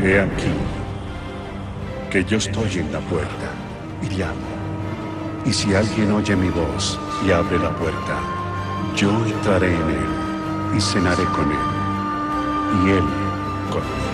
He aquí, que yo estoy en la puerta y llamo. Y si alguien oye mi voz y abre la puerta, yo entraré en él y cenaré con él, y él conmigo.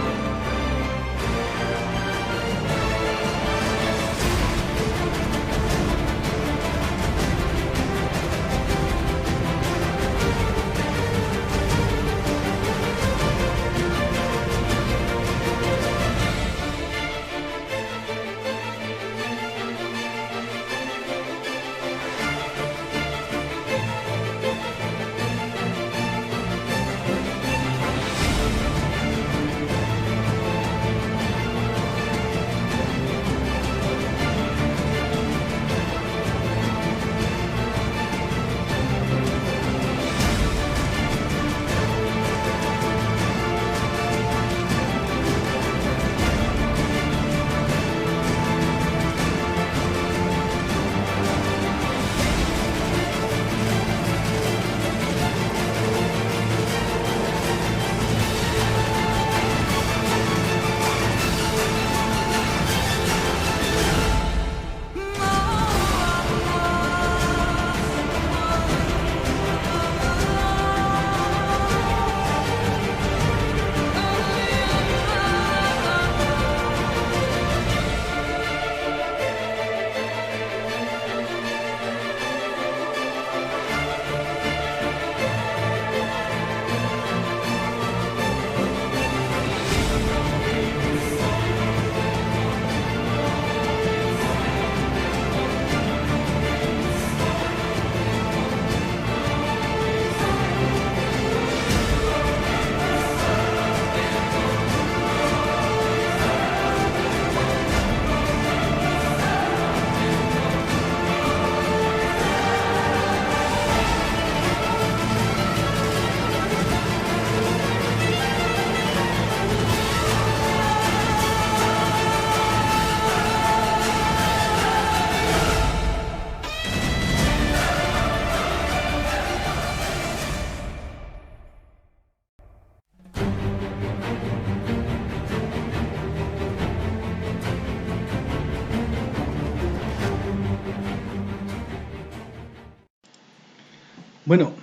Bueno,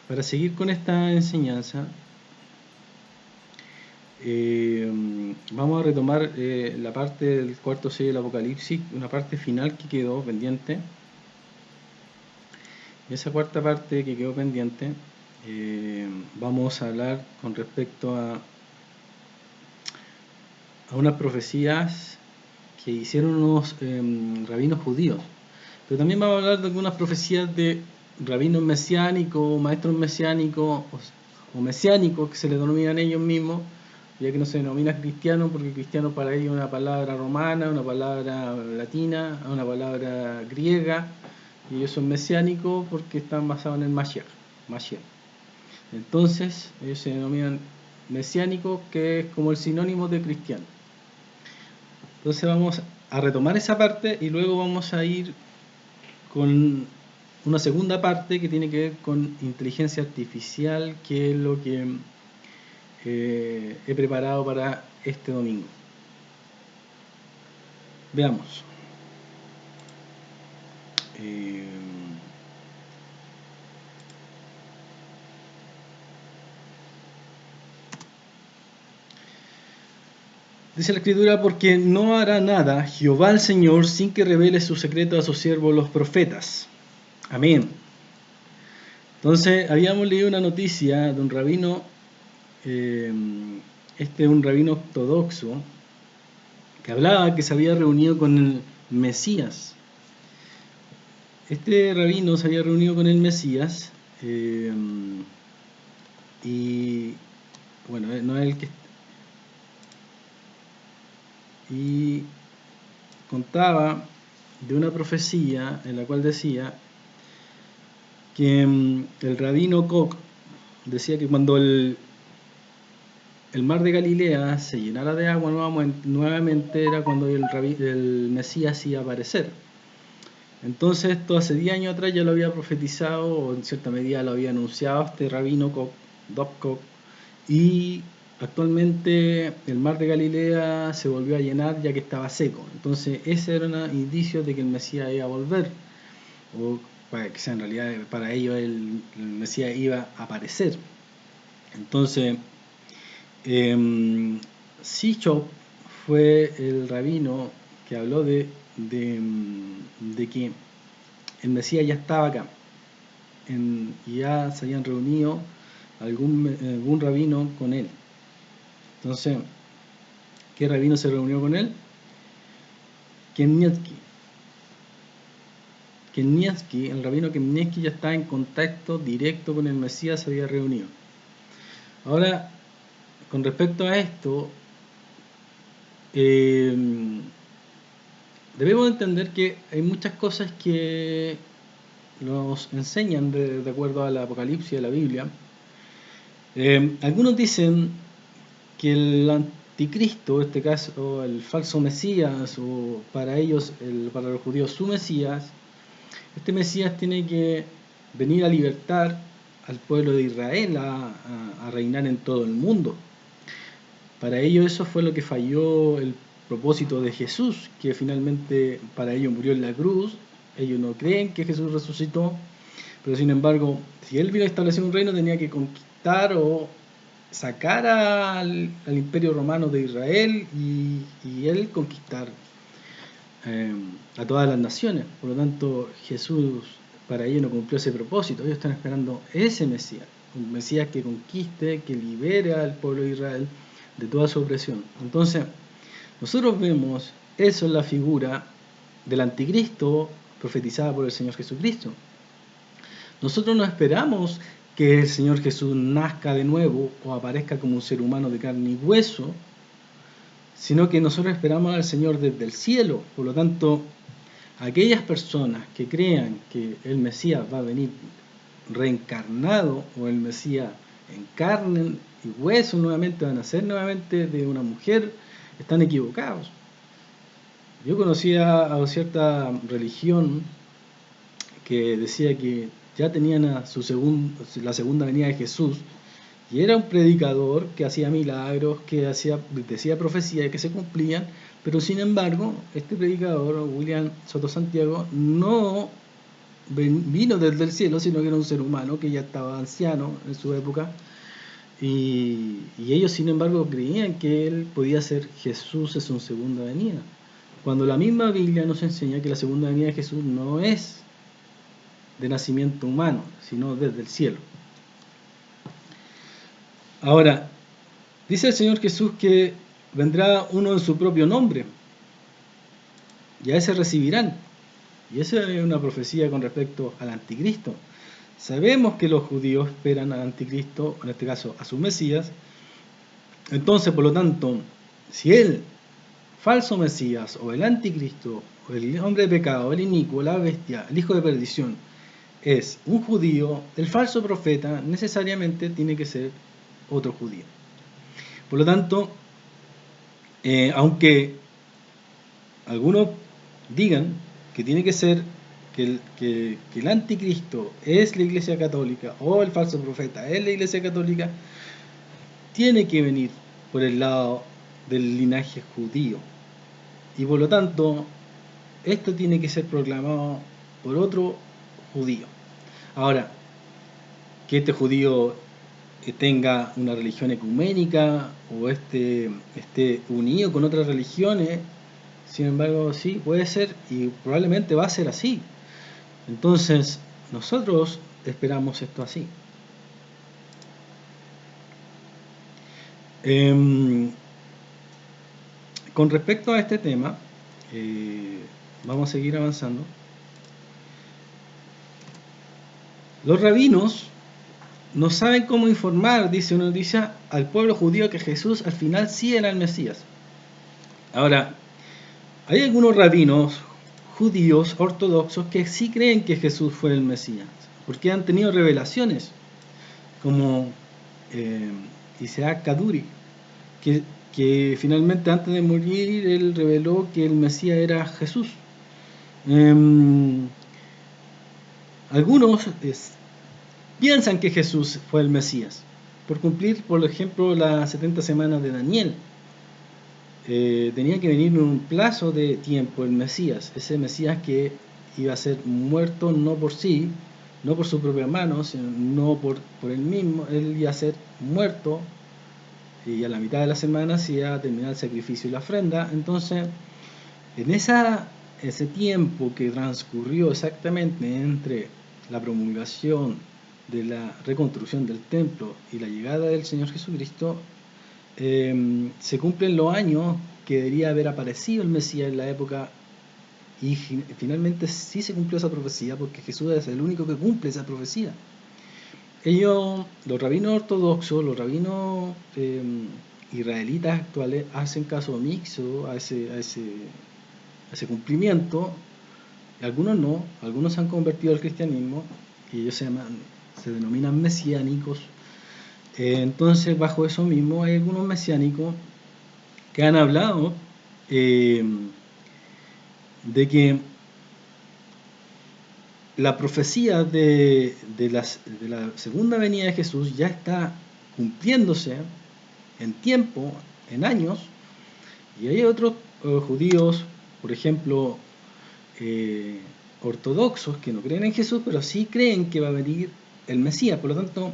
para seguir con esta enseñanza, vamos a retomar la parte del cuarto sello del Apocalipsis, una parte final que quedó pendiente. Esa cuarta parte que quedó pendiente, vamos a hablar con respecto a unas profecías que hicieron unos rabinos judíos. Pero también vamos a hablar de algunas profecías de rabinos mesiánicos, maestros mesiánicos o mesiánicos que se les denominan ellos mismos, ya que no se denomina cristiano, porque cristiano para ellos es una palabra romana, una palabra latina, una palabra griega, y ellos son mesiánicos porque están basados en el Mashiach. Entonces ellos se denominan mesiánicos, que es como el sinónimo de cristiano. Entonces vamos a retomar esa parte y luego vamos a ir con una segunda parte que tiene que ver con inteligencia artificial, que es lo que he preparado para este domingo. Veamos. Dice la Escritura: porque no hará nada Jehová el Señor sin que revele su secreto a sus siervos los profetas. Amén. Entonces, habíamos leído una noticia de un rabino, un rabino ortodoxo, que hablaba que se había reunido con el Mesías. Este rabino se había reunido con el Mesías, y bueno, no es el que... Y contaba de una profecía en la cual decía que el rabino Koch decía que cuando el mar de Galilea se llenara de agua nuevamente era cuando el Mesías iba a aparecer. Entonces esto hace 10 años atrás ya lo había profetizado, o en cierta medida lo había anunciado este rabino Koch, y actualmente el mar de Galilea se volvió a llenar ya que estaba seco. Entonces ese era un indicio de que el Mesías iba a volver, o para que sea en realidad para ellos el Mesías iba a aparecer. Entonces Sichov fue el rabino que habló de que el Mesías ya estaba acá, y ya se habían reunido algún rabino con él. Entonces, ¿qué rabino se reunió con él? Kemnievsky. El rabino Kemnievsky ya está en contacto directo con el Mesías, se había reunido. Ahora, con respecto a esto, debemos entender que hay muchas cosas que nos enseñan de acuerdo al Apocalipsis de la Biblia. Algunos dicen que el anticristo, en este caso el falso Mesías, o para ellos, para los judíos, su Mesías, este Mesías tiene que venir a libertar al pueblo de Israel, a reinar en todo el mundo. Para ellos eso fue lo que falló el propósito de Jesús, que finalmente para ellos murió en la cruz. Ellos no creen que Jesús resucitó, pero sin embargo, si Él vino a establecer un reino, tenía que conquistar o sacar al imperio romano de Israel y Él conquistar a todas las naciones. Por lo tanto, Jesús para ellos no cumplió ese propósito. Ellos están esperando ese Mesías, un Mesías que conquiste, que libere al pueblo de Israel de toda su opresión. Entonces, nosotros vemos eso en la figura del anticristo profetizada por el Señor Jesucristo. Nosotros no esperamos que el Señor Jesús nazca de nuevo o aparezca como un ser humano de carne y hueso, sino que nosotros esperamos al Señor desde el cielo. Por lo tanto, aquellas personas que crean que el Mesías va a venir reencarnado, o el Mesías en carne y hueso nuevamente, va a nacer nuevamente de una mujer, están equivocados. Yo conocía a cierta religión que decía que ya tenían la segunda venida de Jesús, y era un predicador que hacía milagros, que decía profecías que se cumplían, pero sin embargo, este predicador, William Soto Santiago, no vino desde el cielo, sino que era un ser humano que ya estaba anciano en su época, y ellos sin embargo creían que él podía ser Jesús en su segunda venida, cuando la misma Biblia nos enseña que la segunda venida de Jesús no es de nacimiento humano, sino desde el cielo. Ahora, dice el Señor Jesús que vendrá uno en su propio nombre, y a ese recibirán. Y esa es una profecía con respecto al anticristo. Sabemos que los judíos esperan al anticristo, en este caso a su Mesías. Entonces, por lo tanto, si el falso Mesías, o el anticristo, o el hombre de pecado, el inicuo, la bestia, el hijo de perdición, es un judío, el falso profeta necesariamente tiene que ser otro judío. Por lo tanto, aunque algunos digan que tiene que ser que el anticristo es la Iglesia Católica, o el falso profeta es la Iglesia Católica, tiene que venir por el lado del linaje judío, y por lo tanto esto tiene que ser proclamado por otro judío. Ahora, que este judío tenga una religión ecuménica o esté unido con otras religiones, sin embargo, sí, puede ser, y probablemente va a ser así. Entonces, nosotros esperamos esto así. Con respecto a este tema, vamos a seguir avanzando. Los rabinos no saben cómo informar, dice una noticia, al pueblo judío que Jesús al final sí era el Mesías. Ahora, hay algunos rabinos judíos ortodoxos que sí creen que Jesús fue el Mesías, porque han tenido revelaciones, como Isaac Kaduri, que finalmente antes de morir él reveló que el Mesías era Jesús. Algunos piensan que Jesús fue el Mesías, por cumplir, por ejemplo, las 70 semanas de Daniel. Tenía que venir en un plazo de tiempo el Mesías, ese Mesías que iba a ser muerto no por sí, no por su propia mano, sino no por él mismo. Él iba a ser muerto y a la mitad de la semana se iba a terminar el sacrificio y la ofrenda. Entonces, en ese tiempo que transcurrió exactamente entre la promulgación de la reconstrucción del templo y la llegada del Señor Jesucristo, se cumplen los años que debería haber aparecido el Mesías en la época, y finalmente sí se cumplió esa profecía, porque Jesús es el único que cumple esa profecía. Ellos, los rabinos ortodoxos, los rabinos israelitas actuales, hacen caso omiso a ese cumplimiento. Algunos no, algunos se han convertido al cristianismo y ellos se denominan mesiánicos. Entonces, bajo eso mismo, hay algunos mesiánicos que han hablado de que la profecía de la segunda venida de Jesús ya está cumpliéndose en tiempo, en años, y hay otros judíos, por ejemplo, ortodoxos, que no creen en Jesús, pero sí creen que va a venir el Mesías. Por lo tanto,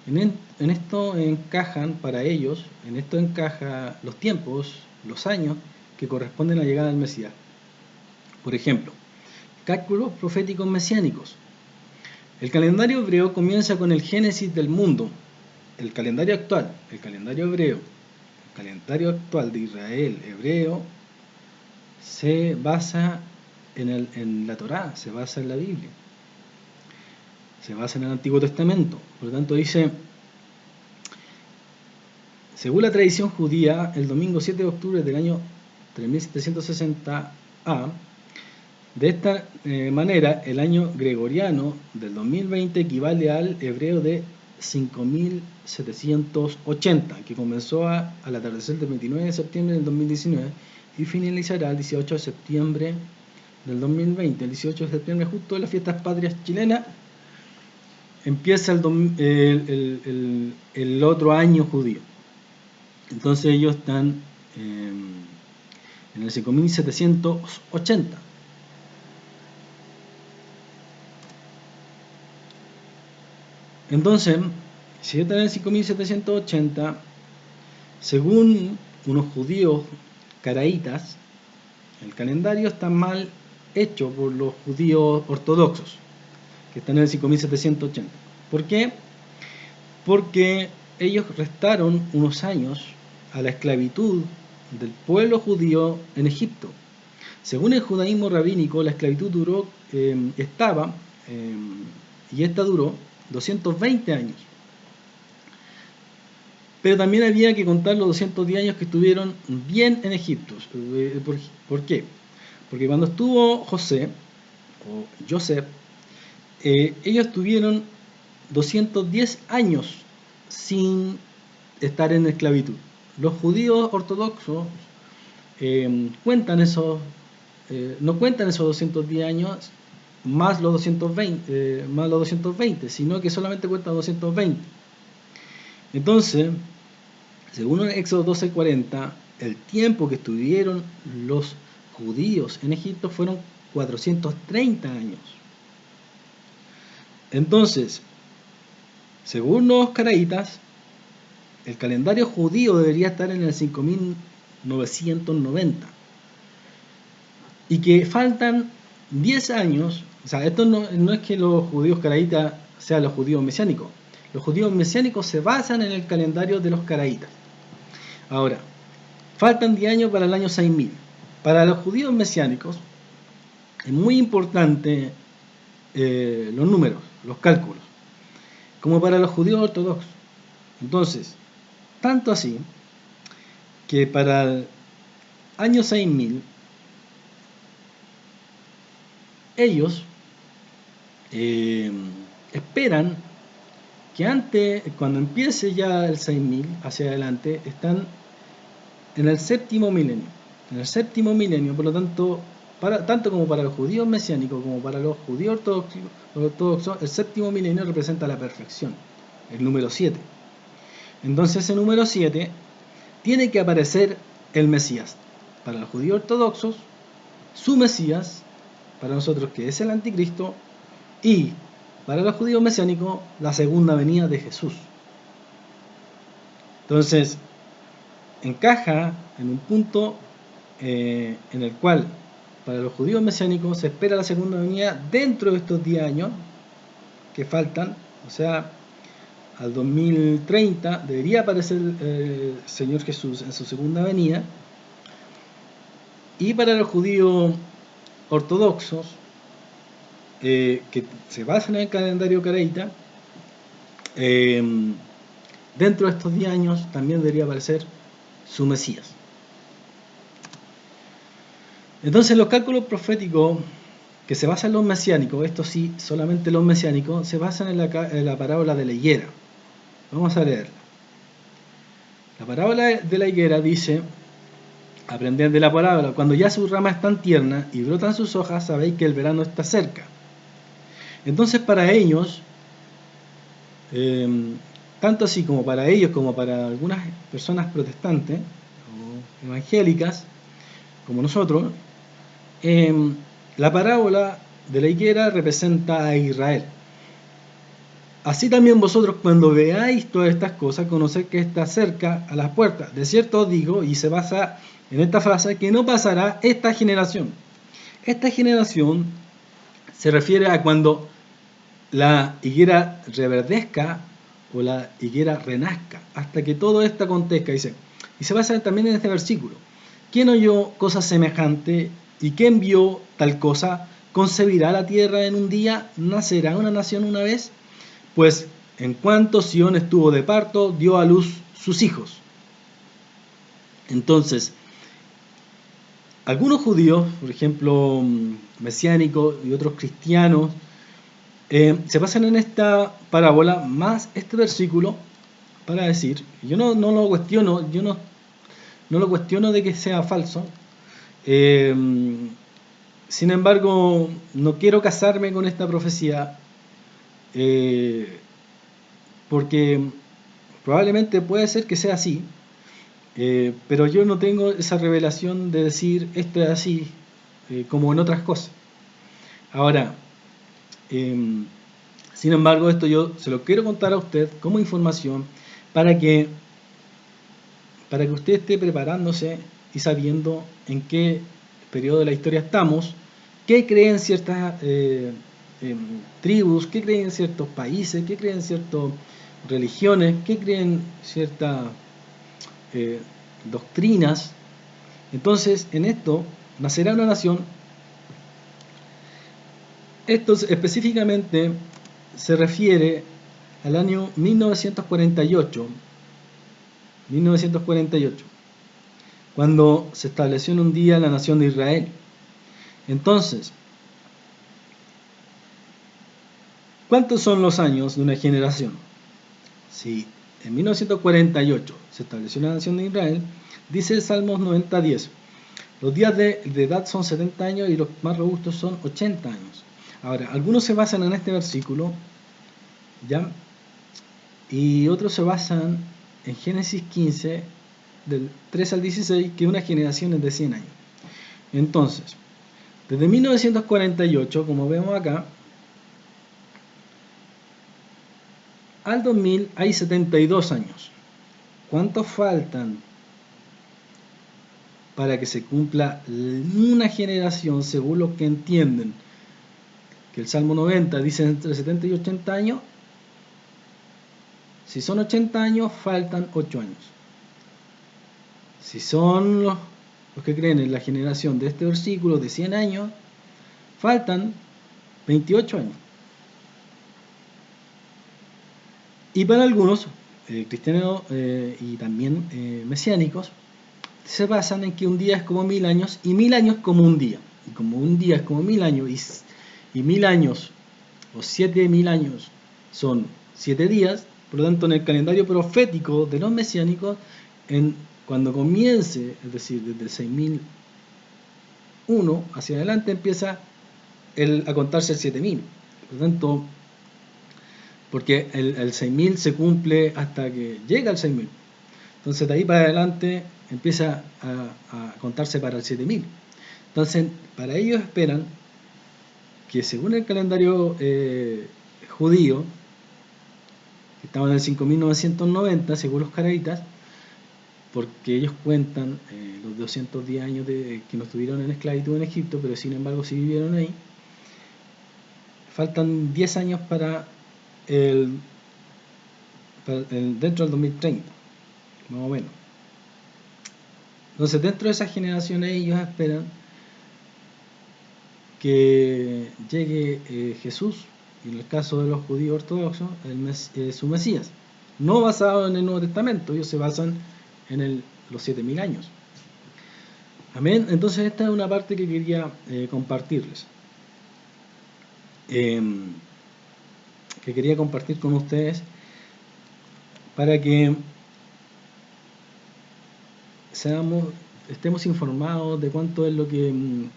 en esto encajan para ellos, en esto encaja los tiempos, los años que corresponden a la llegada del Mesías. Por ejemplo, cálculos proféticos mesiánicos. El calendario hebreo comienza con el génesis del mundo. El calendario actual, el calendario hebreo, el calendario actual de Israel hebreo, se basa en la Torá, se basa en la Biblia, se basa en el Antiguo Testamento. Por lo tanto, dice: según la tradición judía, el domingo 7 de octubre del año 3760 A. De esta manera, el año gregoriano del 2020 equivale al hebreo de 5780, que comenzó al atardecer del 29 de septiembre del 2019 y finalizará el 18 de septiembre del 2020. El 18 de septiembre, justo en las fiestas patrias chilenas, empieza el otro año judío. Entonces ellos están en el 5780. Entonces, si están en el 5780, según unos judíos caraítas, el calendario está mal hecho por los judíos ortodoxos, que están en el 5780. ¿Por qué? Porque ellos restaron unos años a la esclavitud del pueblo judío en Egipto. Según el judaísmo rabínico, la esclavitud duró, duró 220 años. Pero también había que contar los 210 años que estuvieron bien en Egipto. ¿Por qué? Porque cuando estuvo José, o Joseph, ellos tuvieron 210 años sin estar en esclavitud. Los judíos ortodoxos no cuentan esos 210 años más los 220, sino que solamente cuentan 220. Entonces, según Éxodo 12:40, el tiempo que estuvieron los judíos en Egipto fueron 430 años. Entonces, según los caraítas, el calendario judío debería estar en el 5990. Y que faltan 10 años. O sea, esto no es que los judíos caraítas sean los judíos mesiánicos. Los judíos mesiánicos se basan en el calendario de los caraítas. Ahora, faltan 10 años para el año 6000. Para los judíos mesiánicos es muy importante los números, los cálculos, como para los judíos ortodoxos. Entonces, tanto así que para el año 6000 ellos esperan que antes, cuando empiece ya el 6000 hacia adelante, están en el séptimo milenio. En el séptimo milenio, por lo tanto, tanto como para los judíos mesiánicos como para los judíos ortodoxos, el séptimo milenio representa la perfección, el número 7. Entonces ese número 7 tiene que aparecer el Mesías. Para los judíos ortodoxos, su Mesías, para nosotros que es el anticristo, y para los judíos mesiánicos, la segunda venida de Jesús. Entonces, encaja en un punto en el cual para los judíos mesiánicos se espera la segunda venida dentro de estos 10 años que faltan, o sea, al 2030 debería aparecer el Señor Jesús en su segunda venida. Y para los judíos ortodoxos, que se basan en el calendario caraíta, dentro de estos 10 años también debería aparecer su Mesías. Entonces los cálculos proféticos que se basan en los mesiánicos, esto sí, solamente los mesiánicos, se basan en la parábola de la higuera. Vamos a leerla. La parábola de la higuera dice: aprended de la parábola, cuando ya sus ramas están tiernas y brotan sus hojas, sabéis que el verano está cerca. Entonces para ellos, tanto así como para ellos como para algunas personas protestantes o evangélicas como nosotros, la parábola de la higuera representa a Israel. Así también vosotros, cuando veáis todas estas cosas, conoced que está cerca a las puertas. De cierto os digo, y se basa en esta frase, que no pasará esta generación. Esta generación se refiere a cuando la higuera reverdezca o la higuera renazca, hasta que todo esto acontezca, dice. Y se basa también en este versículo. ¿Quién oyó cosa semejante y quién vio tal cosa? ¿Concebirá la tierra en un día? ¿Nacerá una nación una vez? Pues en cuanto Sión estuvo de parto, dio a luz sus hijos. Entonces, algunos judíos, por ejemplo, mesiánicos y otros cristianos, se basan en esta parábola más este versículo para decir, yo no lo cuestiono, yo no lo cuestiono de que sea falso, sin embargo, no quiero casarme con esta profecía, porque probablemente puede ser que sea así, pero yo no tengo esa revelación de decir esto es así, como en otras cosas. Ahora, sin embargo, esto yo se lo quiero contar a usted como información para que usted esté preparándose y sabiendo en qué periodo de la historia estamos, qué creen ciertas tribus, qué creen ciertos países, qué creen ciertas religiones, qué creen ciertas doctrinas. Entonces, en esto nacerá una nación. Esto específicamente se refiere al año 1948, cuando se estableció en un día la nación de Israel. Entonces, ¿cuántos son los años de una generación? Si en 1948 se estableció la nación de Israel, dice el Salmos 90:10, los días de edad son 70 años y los más robustos son 80 años. Ahora, algunos se basan en este versículo, ¿ya? Y otros se basan en Génesis 15, del 3 al 16, que una generación es de 100 años. Entonces, desde 1948, como vemos acá, al 2000 hay 72 años. ¿Cuántos faltan para que se cumpla una generación, según los que entienden que el Salmo 90 dice entre 70 y 80 años? Si son 80 años, faltan 8 años. Si son los que creen en la generación de este versículo de 100 años, faltan 28 años. Y para algunos, cristianos y también mesiánicos, se basan en que un día es como 1000 años y 1000 años como un día. Y como un día es como 1000 años y 1000 años o 7000 años son 7 días, por lo tanto en el calendario profético de los mesiánicos, cuando comience, es decir, desde 6001 hacia adelante empieza a contarse el 7000. Por lo tanto, porque el 6000 se cumple hasta que llega al 6000. Entonces de ahí para adelante empieza a contarse para el 7000. Entonces para ellos esperan que según el calendario judío, que estamos en el 5990 según los caraítas, porque ellos cuentan los 210 años que no estuvieron en esclavitud en Egipto, pero sin embargo sí vivieron ahí. Faltan 10 años para dentro del 2030, más o menos. Entonces dentro de esa generación ellos esperan que llegue Jesús, y en el caso de los judíos ortodoxos, su Mesías. No basado en el Nuevo Testamento, ellos se basan en los 7000 años. Amén. Entonces esta es una parte que quería compartirles. Que quería compartir con ustedes para que estemos informados de cuánto es lo que, en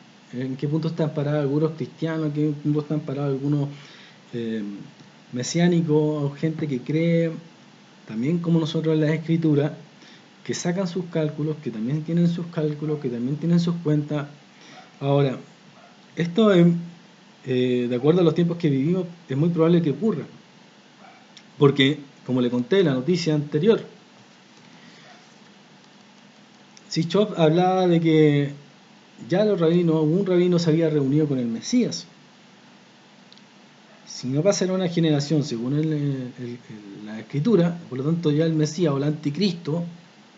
qué punto están parados algunos cristianos, en qué punto están parados algunos mesiánicos, gente que cree también como nosotros en las escrituras, que sacan sus cálculos, que también tienen sus cálculos, que también tienen sus cuentas. Ahora, esto es, de acuerdo a los tiempos que vivimos, es muy probable que ocurra, porque como le conté en la noticia anterior, Sichov hablaba de que ya un rabino se había reunido con el Mesías. Si no va a ser una generación según la escritura, por lo tanto ya el Mesías o el anticristo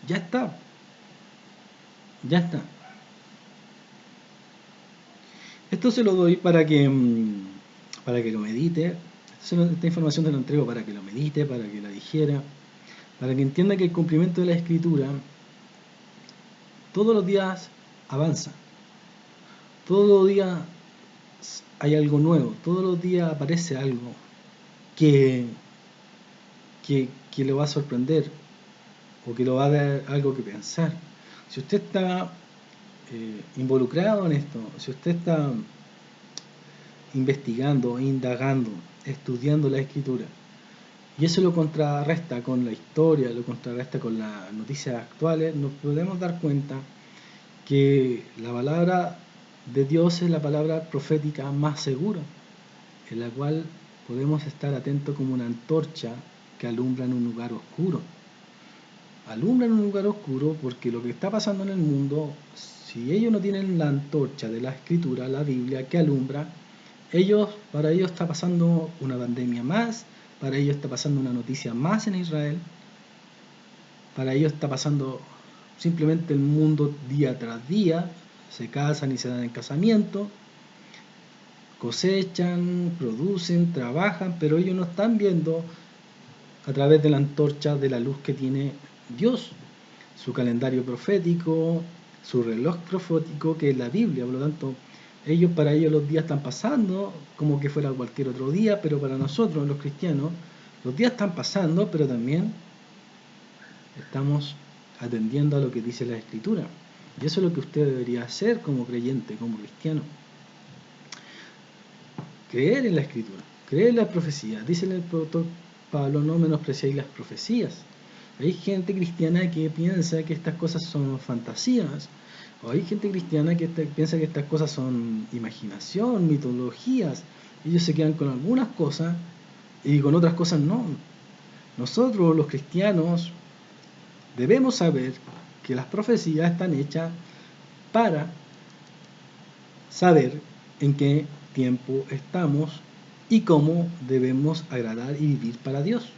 ya está. Ya está. Esto se lo doy para que lo medite. Esta información te la entrego para que lo medite, para que la dijera, para que entienda que el cumplimiento de la escritura todos los días avanza. Todos los días hay algo nuevo, todos los días aparece algo que le va a sorprender o que le va a dar algo que pensar. Si usted está involucrado en esto, si usted está investigando, indagando, estudiando la escritura, y eso lo contrarresta con la historia, lo contrarresta con las noticias actuales, nos podemos dar cuenta que la palabra de Dios es la palabra profética más segura, en la cual podemos estar atentos como una antorcha que alumbra en un lugar oscuro. Alumbra en un lugar oscuro porque lo que está pasando en el mundo, si ellos no tienen la antorcha de la escritura, la Biblia, que alumbra, para ellos está pasando una pandemia más, para ellos está pasando una noticia más en Israel, para ellos está pasando simplemente el mundo día tras día, se casan y se dan en casamiento, cosechan, producen, trabajan, pero ellos no están viendo a través de la antorcha de la luz que tiene Dios, su calendario profético, su reloj profético que es la Biblia. Por lo tanto, para ellos los días están pasando como que fuera cualquier otro día, pero para nosotros los cristianos los días están pasando, pero también estamos atendiendo a lo que dice la Escritura, y eso es lo que usted debería hacer como creyente, como cristiano: creer en la Escritura, creer en la profecía. Dice el apóstol Pablo: no menospreciéis las profecías. Hay gente cristiana que piensa que estas cosas son fantasías, o hay gente cristiana que piensa que estas cosas son imaginación, mitologías. Ellos se quedan con algunas cosas y con otras cosas no. Nosotros los cristianos debemos saber que las profecías están hechas para saber en qué tiempo estamos y cómo debemos agradar y vivir para Dios.